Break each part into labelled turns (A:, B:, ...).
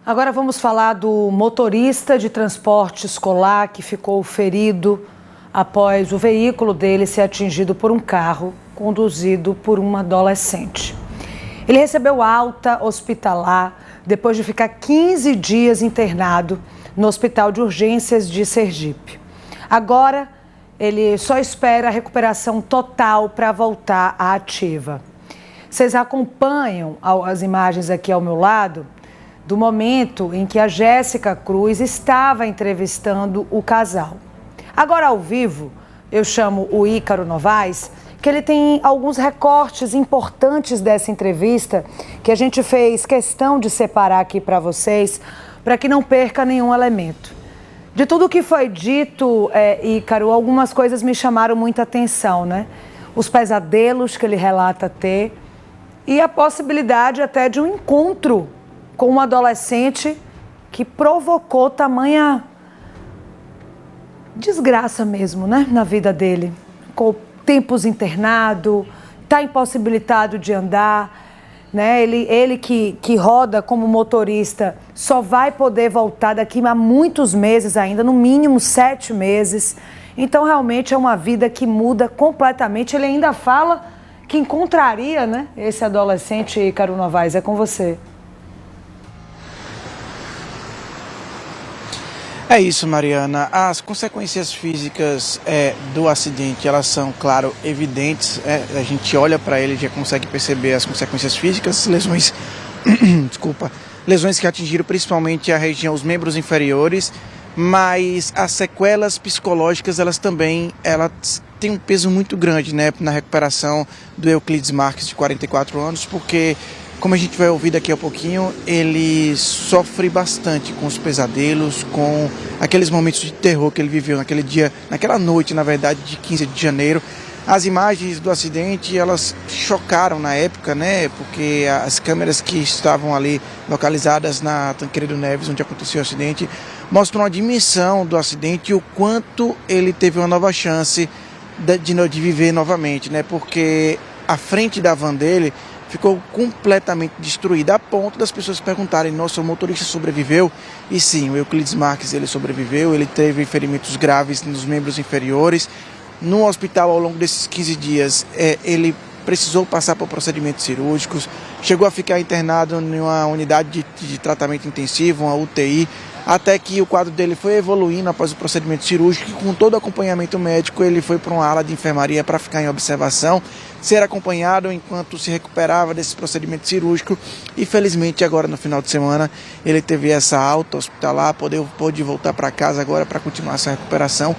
A: Agora vamos falar do motorista de transporte escolar que ficou ferido após o veículo dele ser atingido por um carro conduzido por uma adolescente. Ele recebeu alta hospitalar depois de ficar 15 dias internado no Hospital de Urgências de Sergipe. Agora, ele só espera a recuperação total para voltar à ativa. Vocês acompanham as imagens aqui ao meu lado do momento em que a Jéssica Cruz estava entrevistando o casal. Agora, ao vivo, eu chamo o Ícaro Novaes, que ele tem alguns recortes importantes dessa entrevista que a gente fez questão de separar aqui para vocês, para que não perca nenhum elemento. De tudo que foi dito, Ícaro, algumas coisas me chamaram muita atenção, né? Os pesadelos que ele relata ter e a possibilidade até de um encontro com um adolescente que provocou tamanha desgraça mesmo, né, na vida dele. Com tempos internado, está impossibilitado de andar, né? Ele que roda como motorista só vai poder voltar daqui a muitos meses ainda, no mínimo 7 meses. Então, realmente é uma vida que muda completamente. Ele ainda fala que encontraria, né, esse adolescente. Ícaro Novaes, é com você.
B: É isso, Mariana. As consequências físicas do acidente, elas são, claro, evidentes. A gente olha para ele e já consegue perceber as consequências físicas, lesões, desculpa, lesões que atingiram principalmente a região, os membros inferiores, mas as sequelas psicológicas, elas também, têm um peso muito grande, né, na recuperação do Euclides Marques, de 44 anos, porque, como a gente vai ouvir daqui a pouquinho, ele sofre bastante com os pesadelos, com aqueles momentos de terror que ele viveu naquele dia, naquela noite, na verdade, de 15 de janeiro. As imagens do acidente, elas chocaram na época, né? Porque as câmeras que estavam ali localizadas na Tancredo Neves, onde aconteceu o acidente, mostram a dimensão do acidente e o quanto ele teve uma nova chance de viver novamente, né? Porque a frente da van dele ficou completamente destruída, a ponto das pessoas perguntarem: nossa, o motorista sobreviveu? E sim, o Euclides Marques, ele sobreviveu, ele teve ferimentos graves nos membros inferiores. No hospital, ao longo desses 15 dias, ele precisou passar por procedimentos cirúrgicos, chegou a ficar internado em uma unidade de tratamento intensivo, uma UTI, até que o quadro dele foi evoluindo após o procedimento cirúrgico, e com todo o acompanhamento médico ele foi para uma ala de enfermaria para ficar em observação, ser acompanhado enquanto se recuperava desse procedimento cirúrgico, e felizmente agora no final de semana ele teve essa alta hospitalar, pôde voltar para casa agora para continuar essa recuperação,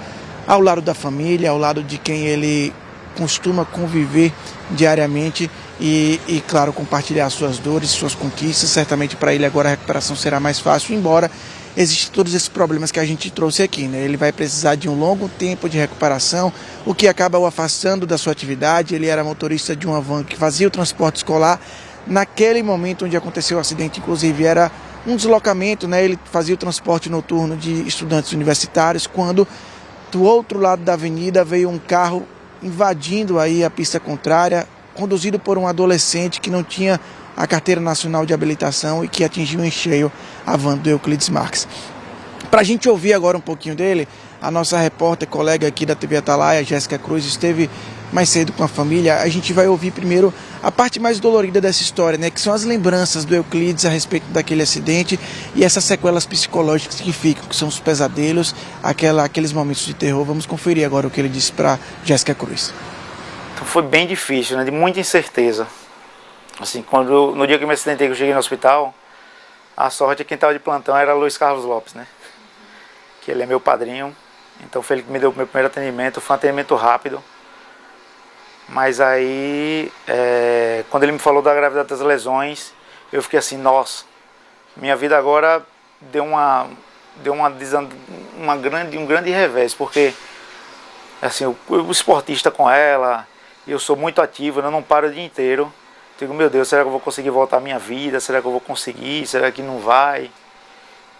B: ao lado da família, ao lado de quem ele costuma conviver diariamente e claro, compartilhar suas dores, suas conquistas. Certamente para ele agora a recuperação será mais fácil, embora existem todos esses problemas que a gente trouxe aqui, né? Ele vai precisar de um longo tempo de recuperação, o que acaba o afastando da sua atividade. Ele era motorista de uma van que fazia o transporte escolar. Naquele momento onde aconteceu o acidente, inclusive, era um deslocamento, né? Ele fazia o transporte noturno de estudantes universitários, quando do outro lado da avenida veio um carro invadindo aí a pista contrária, conduzido por um adolescente que não tinha a carteira nacional de habilitação e que atingiu em cheio a van do Euclides Marques. Para a gente ouvir agora um pouquinho dele, a nossa repórter, colega aqui da TV Atalaia, Jéssica Cruz, esteve mais cedo com a família. A gente vai ouvir primeiro a parte mais dolorida dessa história, né, que são as lembranças do Euclides a respeito daquele acidente e essas sequelas psicológicas que ficam, que são os pesadelos, aqueles momentos de terror. Vamos conferir agora o que ele disse para Jéssica Cruz.
C: Então foi bem difícil, né, de muita incerteza. Assim, no dia que eu me acidentei, que eu cheguei no hospital, a sorte é que quem estava de plantão era Luiz Carlos Lopes, né, que ele é meu padrinho. Então foi ele que me deu o meu primeiro atendimento. Foi um atendimento rápido. Mas aí, quando ele me falou da gravidade das lesões, eu fiquei assim: nossa, minha vida agora deu um grande revés, porque assim, o esportista com ela, eu sou muito ativo, eu não paro o dia inteiro. Digo: meu Deus, será que eu vou conseguir voltar à minha vida? Será que eu vou conseguir? Será que não vai?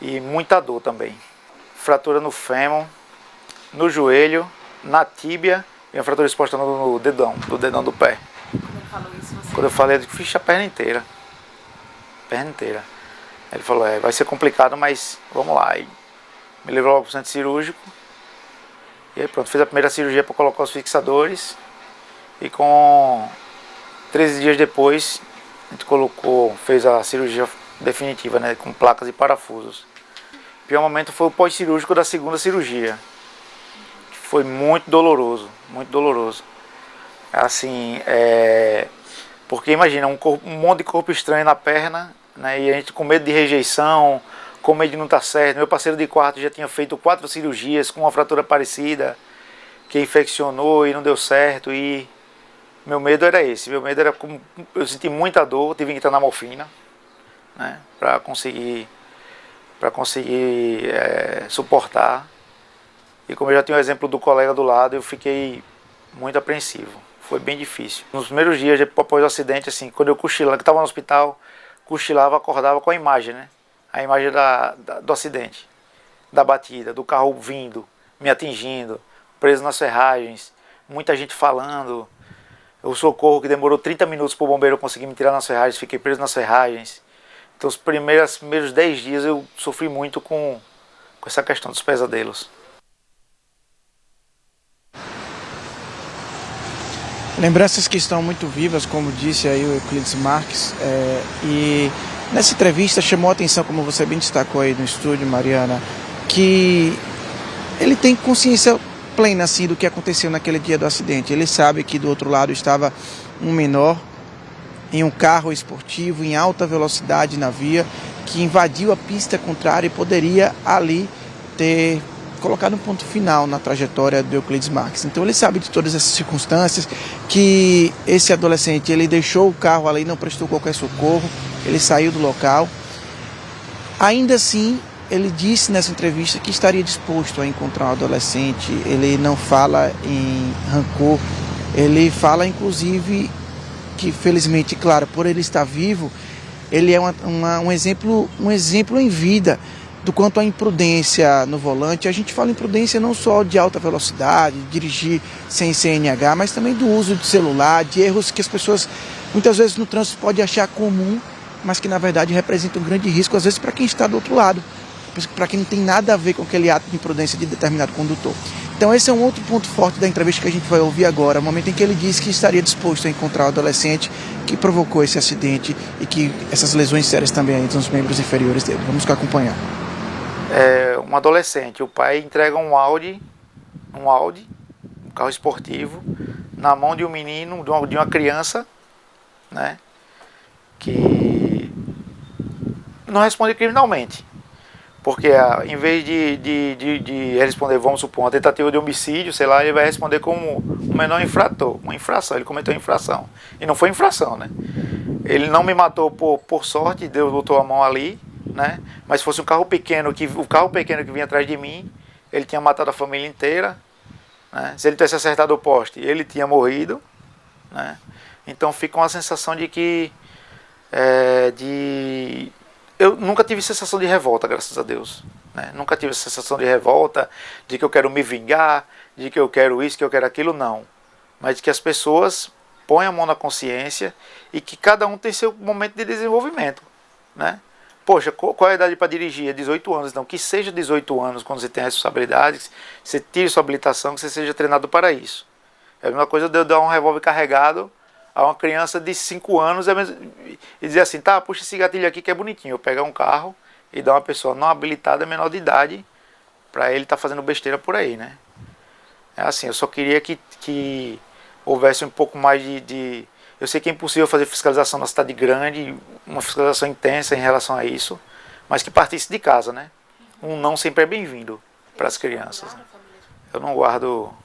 C: E muita dor também. Fratura no fêmur, no joelho, na tíbia, e a fratura exposta no dedão, do pé.
D: Quando ele falou isso, você...
C: Quando eu falei, eu fiz a perna inteira. Perna inteira. Ele falou, vai ser complicado, mas vamos lá. E me levou logo para o centro cirúrgico. E aí pronto, fez a primeira cirurgia para colocar os fixadores. E com 13 dias depois, a gente fez a cirurgia definitiva, né, com placas e parafusos. O pior momento foi o pós-cirúrgico da segunda cirurgia. Que foi muito doloroso, muito doloroso. Assim, porque imagina, um monte de corpo estranho na perna, né, e a gente com medo de rejeição, com medo de não estar certo. Meu parceiro de quarto já tinha feito 4 cirurgias com uma fratura parecida, que infeccionou e não deu certo. E meu medo era esse. Meu medo era como eu senti muita dor, tive que entrar na morfina, né, para conseguir suportar. E como eu já tinha o exemplo do colega do lado, eu fiquei muito apreensivo. Foi bem difícil. Nos primeiros dias após o acidente, assim, quando eu cochilava, que estava no hospital, cochilava, acordava com a imagem, né? A imagem do acidente, da batida, do carro vindo, me atingindo, preso nas ferragens, muita gente falando, o socorro que demorou 30 minutos para o bombeiro conseguir me tirar nas ferragens, fiquei preso nas ferragens. Então os primeiros 10 dias eu sofri muito com essa questão dos pesadelos.
B: Lembranças que estão muito vivas, como disse aí o Euclides Marques, e nessa entrevista chamou a atenção, como você bem destacou aí no estúdio, Mariana, que ele tem consciência plena assim, do que aconteceu naquele dia do acidente. Ele sabe que do outro lado estava um menor em um carro esportivo em alta velocidade na via, que invadiu a pista contrária e poderia ali ter colocado um ponto final na trajetória do Euclides Marques. Então ele sabe de todas essas circunstâncias, que esse adolescente ele deixou o carro ali, não prestou qualquer socorro, ele saiu do local. Ainda assim, ele disse nessa entrevista que estaria disposto a encontrar um adolescente. Ele não fala em rancor, ele fala inclusive que, felizmente, claro, por ele estar vivo, ele é um exemplo em vida do quanto a imprudência no volante. A gente fala imprudência não só de alta velocidade, de dirigir sem CNH, mas também do uso de celular, de erros que as pessoas muitas vezes no trânsito podem achar comum, mas que na verdade representam um grande risco, às vezes para quem está do outro lado, para quem não tem nada a ver com aquele ato de imprudência de determinado condutor. Então esse é um outro ponto forte da entrevista que a gente vai ouvir agora, o momento em que ele disse que estaria disposto a encontrar o adolescente que provocou esse acidente e que essas lesões sérias também aí nos membros inferiores dele. Vamos ficar acompanhando.
C: Um adolescente, o pai entrega um Audi, um carro esportivo, na mão de um menino, de uma criança, né, que não responde criminalmente. Porque em vez de responder, vamos supor, uma tentativa de homicídio, sei lá, ele vai responder como um menor infrator, uma infração, ele cometeu infração. E não foi infração, né? Ele não me matou por sorte, Deus botou a mão ali, né? Mas se fosse o carro pequeno que vinha atrás de mim, ele tinha matado a família inteira, né? Se ele tivesse acertado o poste, ele tinha morrido, né? Então fica uma sensação de que eu nunca tive sensação de revolta, graças a Deus, né? Nunca tive sensação de revolta, de que eu quero me vingar, de que eu quero isso, que eu quero aquilo, não. Mas de que as pessoas põem a mão na consciência e que cada um tem seu momento de desenvolvimento, né? Poxa, qual é a idade para dirigir? É 18 anos. Então, que seja 18 anos quando você tem responsabilidades, você tire sua habilitação, que você seja treinado para isso. É a mesma coisa de eu dar um revólver carregado a uma criança de 5 anos e dizer assim, tá, puxa esse gatilho aqui que é bonitinho. Eu pegar um carro e dar uma pessoa não habilitada, menor de idade, para ele estar fazendo besteira por aí, né? É assim, eu só queria que houvesse um pouco mais de... Eu sei que é impossível fazer fiscalização na cidade grande, uma fiscalização intensa em relação a isso, mas que partisse de casa, né? Um não sempre é bem-vindo para as crianças. Né? Eu não guardo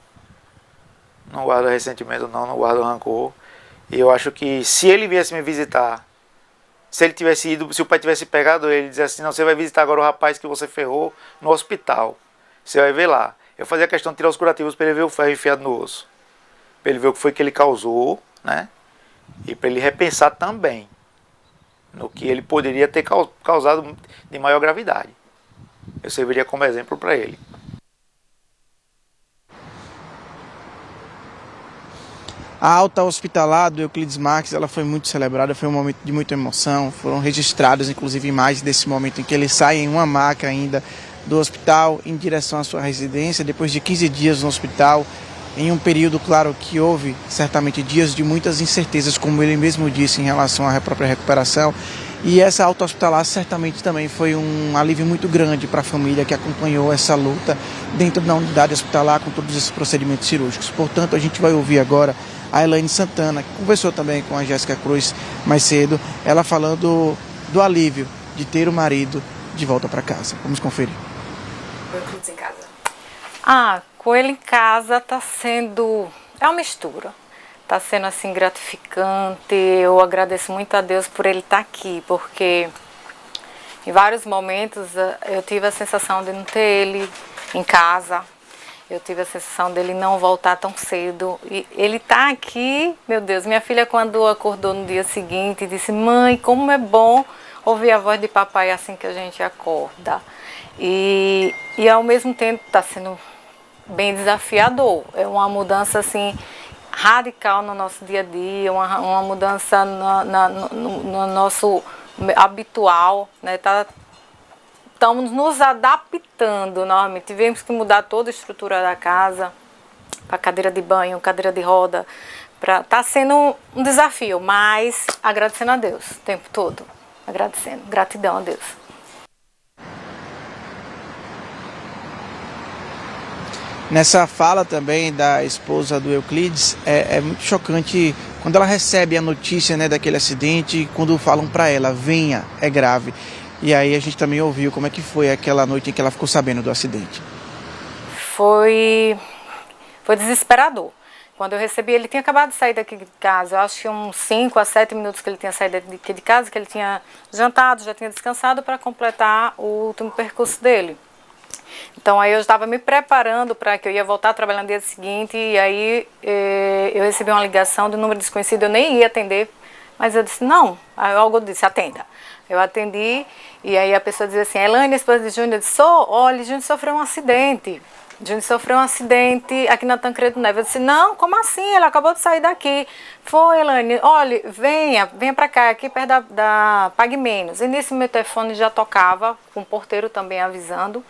C: ressentimento, não guardo rancor. E eu acho que se ele viesse me visitar, se ele tivesse ido, se o pai tivesse pegado ele e dissesse assim, não, você vai visitar agora o rapaz que você ferrou no hospital, você vai ver lá. Eu fazia questão de tirar os curativos para ele ver o ferro enfiado no osso, para ele ver o que foi que ele causou, né? E para ele repensar também no que ele poderia ter causado de maior gravidade. Eu serviria como exemplo para ele.
B: A alta hospitalar do Euclides Marques, ela foi muito celebrada, foi um momento de muita emoção. Foram registradas, inclusive, imagens desse momento em que ele sai em uma maca ainda do hospital em direção à sua residência, depois de 15 dias no hospital, em um período, claro, que houve certamente dias de muitas incertezas, como ele mesmo disse, em relação à própria recuperação. E essa alta hospitalar certamente também foi um alívio muito grande para a família que acompanhou essa luta dentro da unidade hospitalar com todos esses procedimentos cirúrgicos. Portanto, a gente vai ouvir agora a Elaine Santana, que conversou também com a Jéssica Cruz mais cedo, ela falando do alívio de ter o marido de volta para casa. Vamos conferir.
D: Euclides em casa. Com ele em casa tá sendo... é uma mistura. Tá sendo assim gratificante. Eu agradeço muito a Deus por ele estar aqui, porque em vários momentos eu tive a sensação de não ter ele em casa. Eu tive a sensação dele não voltar tão cedo. E ele tá aqui, meu Deus. Minha filha, quando acordou no dia seguinte, disse: mãe, como é bom ouvir a voz de papai assim que a gente acorda. E ao mesmo tempo está sendo bem desafiador. É uma mudança assim radical no nosso dia a dia, uma mudança no nosso habitual, né? Estamos nos adaptando, nós tivemos que mudar toda a estrutura da casa, para cadeira de banho, cadeira de roda. Está sendo um desafio, mas agradecendo a Deus o tempo todo. Agradecendo, gratidão a Deus.
B: Nessa fala também da esposa do Euclides, é muito chocante quando ela recebe a notícia, né, daquele acidente, quando falam para ela: venha, é grave. E aí a gente também ouviu como é que foi aquela noite em que ela ficou sabendo do acidente.
D: Foi desesperador. Quando eu recebi, ele tinha acabado de sair daqui de casa, eu acho que uns 5 a 7 minutos que ele tinha saído daqui de casa, que ele tinha jantado, já tinha descansado para completar o último percurso dele. Então aí eu estava me preparando para que eu ia voltar a trabalhar no dia seguinte, e aí eu recebi uma ligação de um número desconhecido, eu nem ia atender, mas eu disse: não, aí algo disse: atenda. Eu atendi, e aí a pessoa dizia assim: Elaine, esposa de Júnior. Eu disse: olha, Júnior sofreu um acidente. Júnior sofreu um acidente aqui na Tancredo Neves. Eu disse: não, como assim? Ele acabou de sair daqui. Foi, Elaine, olha, venha para cá, aqui perto da Pague Menos. E nesse meu telefone já tocava, com o porteiro também avisando.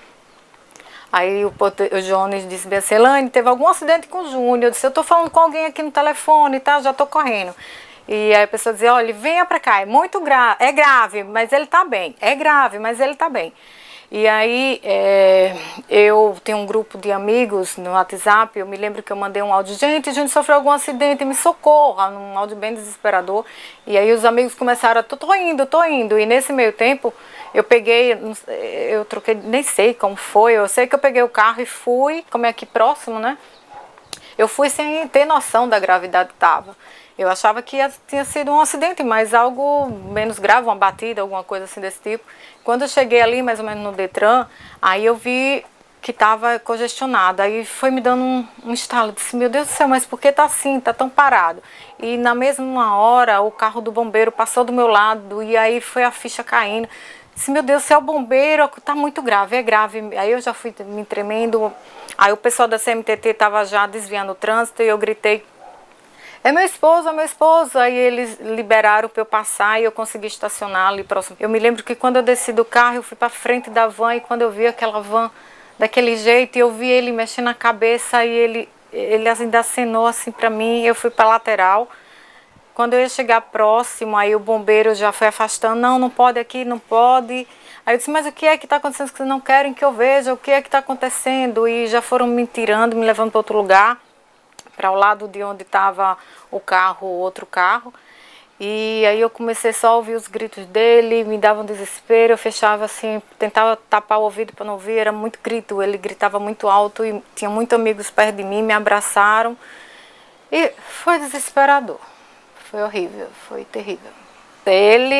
D: Aí o Jones disse bem assim: Elaine, teve algum acidente com o Júnior. Eu disse: eu estou falando com alguém aqui no telefone, tá? Já estou correndo. E aí a pessoa dizia: olha, venha para cá, é muito grave, é grave, mas ele está bem. É grave, mas ele está bem. E aí eu tenho um grupo de amigos no WhatsApp, eu me lembro que eu mandei um áudio: gente, a gente sofreu algum acidente, me socorra, um áudio bem desesperador. E aí os amigos começaram a: tô indo. E nesse meio tempo eu peguei, eu troquei, nem sei como foi, eu sei que eu peguei o carro e fui, como é aqui próximo, né? Eu fui sem ter noção da gravidade que estava. Eu achava que tinha sido um acidente, mas algo menos grave, uma batida, alguma coisa assim desse tipo. Quando eu cheguei ali, mais ou menos no Detran, aí eu vi que estava congestionado. Aí foi me dando um estalo. Eu disse: meu Deus do céu, mas por que está assim, está tão parado? E na mesma hora, o carro do bombeiro passou do meu lado, e aí foi a ficha caindo. Eu disse: meu Deus do céu, o bombeiro, está muito grave, é grave. Aí eu já fui me tremendo. Aí o pessoal da CMTT estava já desviando o trânsito, e eu gritei: é meu esposo, é meu esposo. Aí eles liberaram para eu passar e eu consegui estacionar ali próximo. Eu me lembro que quando eu desci do carro, eu fui para frente da van, e quando eu vi aquela van daquele jeito, eu vi ele mexendo a cabeça, e ele ainda acenou assim para mim. Eu fui para a lateral. Quando eu ia chegar próximo, aí o bombeiro já foi afastando: não pode aqui, não pode. Aí eu disse: mas o que é que está acontecendo que vocês não querem que eu veja? O que é que está acontecendo? E já foram me tirando, me levando para outro lugar, para o lado de onde estava o carro, o outro carro. E aí eu comecei só a ouvir os gritos dele, me dava um desespero, eu fechava assim, tentava tapar o ouvido para não ouvir, era muito grito, ele gritava muito alto, e tinha muitos amigos perto de mim, me abraçaram, e foi desesperador, foi horrível, foi terrível. Ele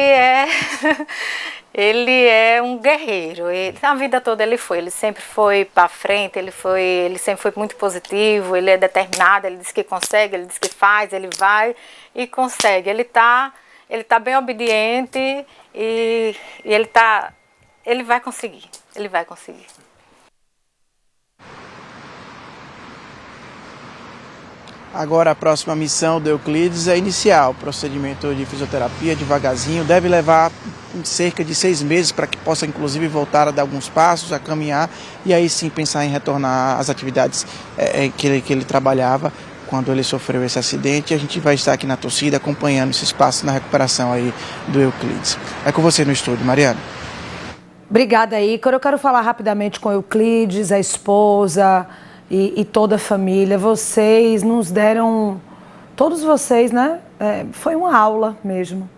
D: é um guerreiro. A vida toda ele sempre foi para frente, ele sempre foi muito positivo, ele é determinado, ele diz que consegue, ele diz que faz, ele vai e consegue. Ele tá bem obediente, e ele vai conseguir, ele vai conseguir.
B: Agora a próxima missão do Euclides é iniciar o procedimento de fisioterapia devagarzinho, deve levar cerca de 6 meses para que possa inclusive voltar a dar alguns passos, a caminhar e aí sim pensar em retornar às atividades que ele trabalhava quando ele sofreu esse acidente. A gente vai estar aqui na torcida acompanhando esses passos na recuperação aí do Euclides. É com você no estúdio, Mariana.
A: Obrigada, Ícaro. Eu quero falar rapidamente com o Euclides, a esposa e toda a família. Vocês nos deram, todos vocês, né? Foi uma aula mesmo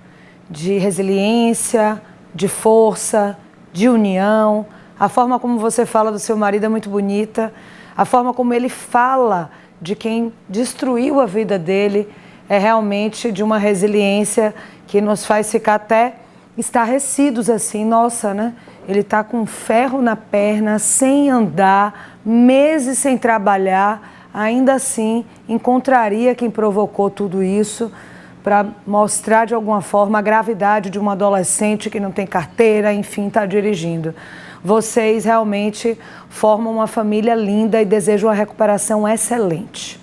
A: de resiliência, de força, de união. A forma como você fala do seu marido é muito bonita. A forma como ele fala de quem destruiu a vida dele é realmente de uma resiliência que nos faz ficar até estarrecidos assim. Nossa, né? Ele está com ferro na perna, sem andar, meses sem trabalhar, ainda assim encontraria quem provocou tudo isso para mostrar de alguma forma a gravidade de uma adolescente que não tem carteira, enfim, está dirigindo. Vocês realmente formam uma família linda e desejo uma recuperação excelente.